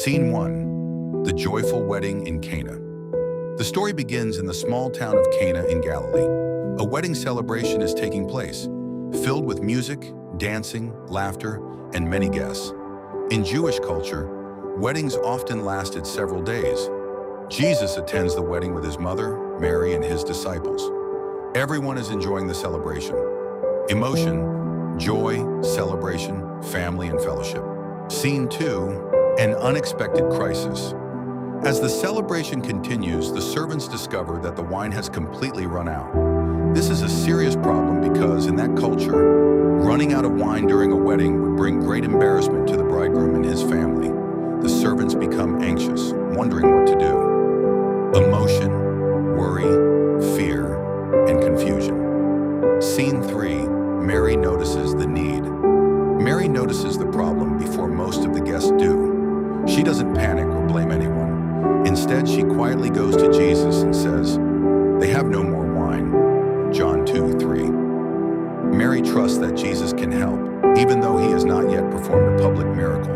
Scene 1. The joyful wedding in Cana. The story begins in the small town of Cana in Galilee. A wedding celebration is taking place, filled with music, dancing, laughter, and many guests. In Jewish culture, weddings often lasted several days. Jesus attends the wedding with his mother, Mary, and his disciples. Everyone is enjoying the celebration. Emotion, joy, celebration, family, and fellowship. Scene 2, an unexpected crisis. As the celebration continues, the servants discover that the wine has completely run out. This is a serious problem because in that culture, running out of wine during a wedding would bring great embarrassment to the bridegroom and his family. The servants become anxious, wondering what to do. Emotion, worry, fear, and confusion. Scene 3, Mary notices the need. Mary notices the problem before most of the guests do. She doesn't panic or blame anyone. Instead, she quietly goes to Jesus and says, "They have no more wine." John 2:3. Mary trusts that Jesus can help, even though he has not yet performed a public miracle.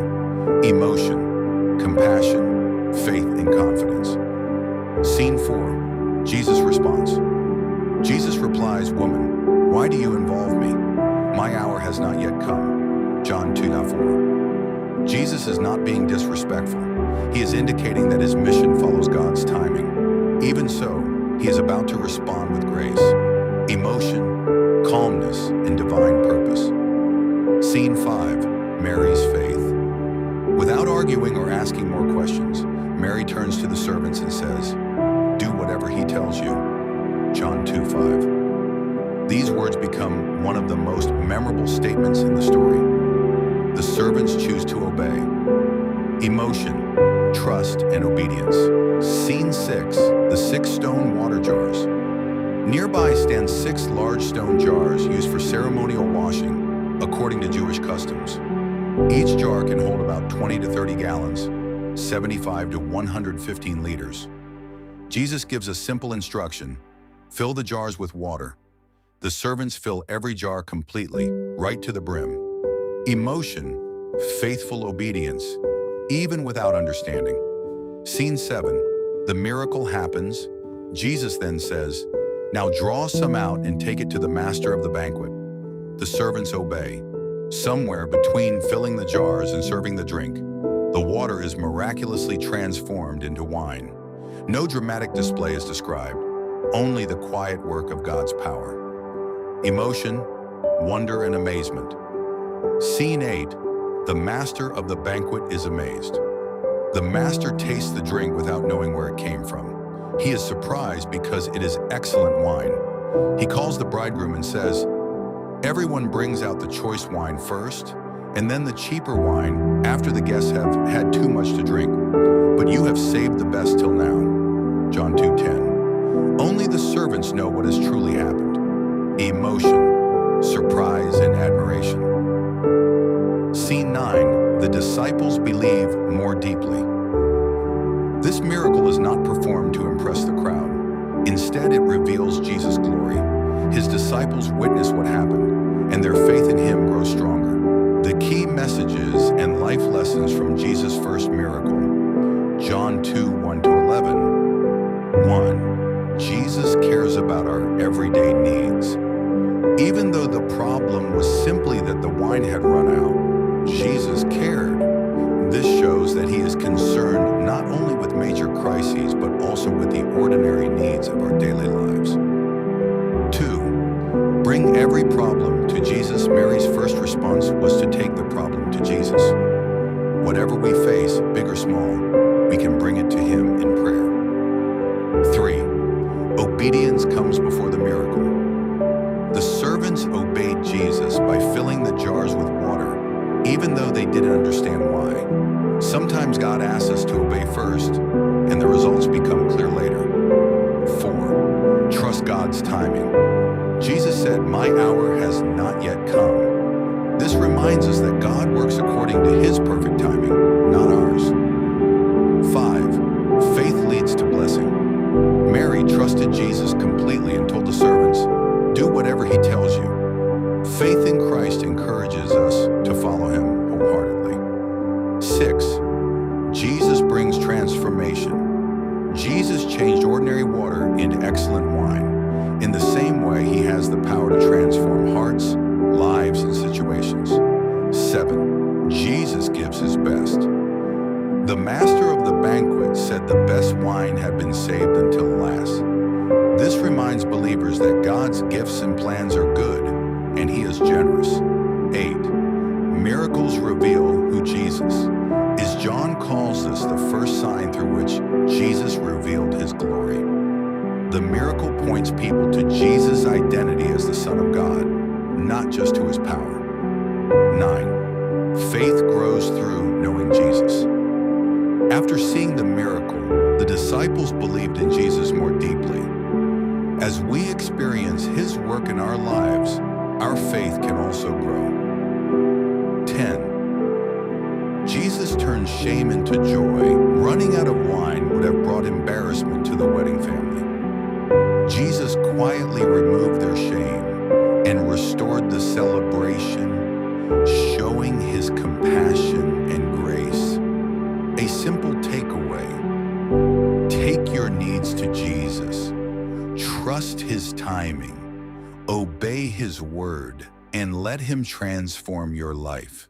Emotion, compassion, faith, and confidence. Scene 4. Jesus responds. Jesus replies, "Woman, why do you involve me? My hour has not yet come." John 2:4. Jesus is not being disrespectful. He is indicating that his mission follows God's timing. Even so, he is about to respond with grace, emotion, calmness, and divine purpose. Scene 5. Mary's faith. Without arguing or asking more questions, Mary turns to the servants and says, "Do whatever he tells you." John 2:5. These words become one of the most memorable statements in the story. The servants choose to obey. Emotion, trust, and obedience. Scene 6. The 6 stone water jars. Nearby stand 6 large stone jars used for ceremonial washing, according to Jewish customs. Each jar can hold about 20 to 30 gallons, 75 to 115 liters. Jesus gives a simple instruction: fill the jars with water. The servants fill every jar completely, right to the brim. Emotion, faithful obedience, even without understanding. Scene 7. The miracle happens. Jesus then says, "Now draw some out and take it to the master of the banquet." The servants obey. Somewhere between filling the jars and serving the drink, the water is miraculously transformed into wine. No dramatic display is described, only the quiet work of God's power. Emotion, wonder, and amazement. Scene 8. The master of the banquet is amazed. The master tastes the drink without knowing where it came from. He is surprised because it is excellent wine. He calls the bridegroom and says, "Everyone brings out the choice wine first, and then the cheaper wine after the guests have had too much to drink. But you have saved the best till now." John 2:10. Only the servants know what has truly happened. Emotion, surprise, and admiration. Scene 9. The disciples believe more deeply. This miracle is not performed to impress the crowd. Instead, it reveals Jesus' glory. His disciples witness what happened, and their faith in him grows stronger. The key messages and life lessons from Jesus' first miracle. John 2:1-11. 1. Jesus cares about our everyday needs. Even though the problem was simply that the wine had run out, Jesus cared. This shows that he is concerned not only with major crises, but also with the ordinary needs of our daily lives. 2. Bring every problem to Jesus. Mary's first response was to take the problem to Jesus. Whatever we face, big or small, we can bring it to him in prayer. 3. Obedience comes before the miracle. The servants obeyed Jesus by filling the jars with water, even though they didn't understand why. Sometimes God asks us to obey first, and the results become clear later. 4. Trust God's timing. Jesus said, "My hour has not yet come." This reminds us that God works according to his perfect timing, not ours. 5. Faith leads to blessing. Mary trusted Jesus completely and told the servants, "Do whatever he tells you." Faith in Christ encourages us to follow him wholeheartedly. 6. Jesus had been saved until last. This reminds believers that God's gifts and plans are good, and He is generous. 8. Miracles reveal who Jesus is. John calls this the first sign through which Jesus revealed His glory. The miracle points people to Jesus' identity as the Son of God, not just to His power. 9. Faith grows through knowing Jesus. After seeing the miracle, the disciples believed in Jesus more deeply. As we experience His work in our lives, our faith can also grow. 10. Jesus turned shame into joy. Running out of wine would have brought embarrassment to the wedding family. Jesus quietly removed their shame and restored the celebration, showing His compassion and grace. A simple takeaway: take your needs to Jesus, trust His timing, obey His word, and let Him transform your life.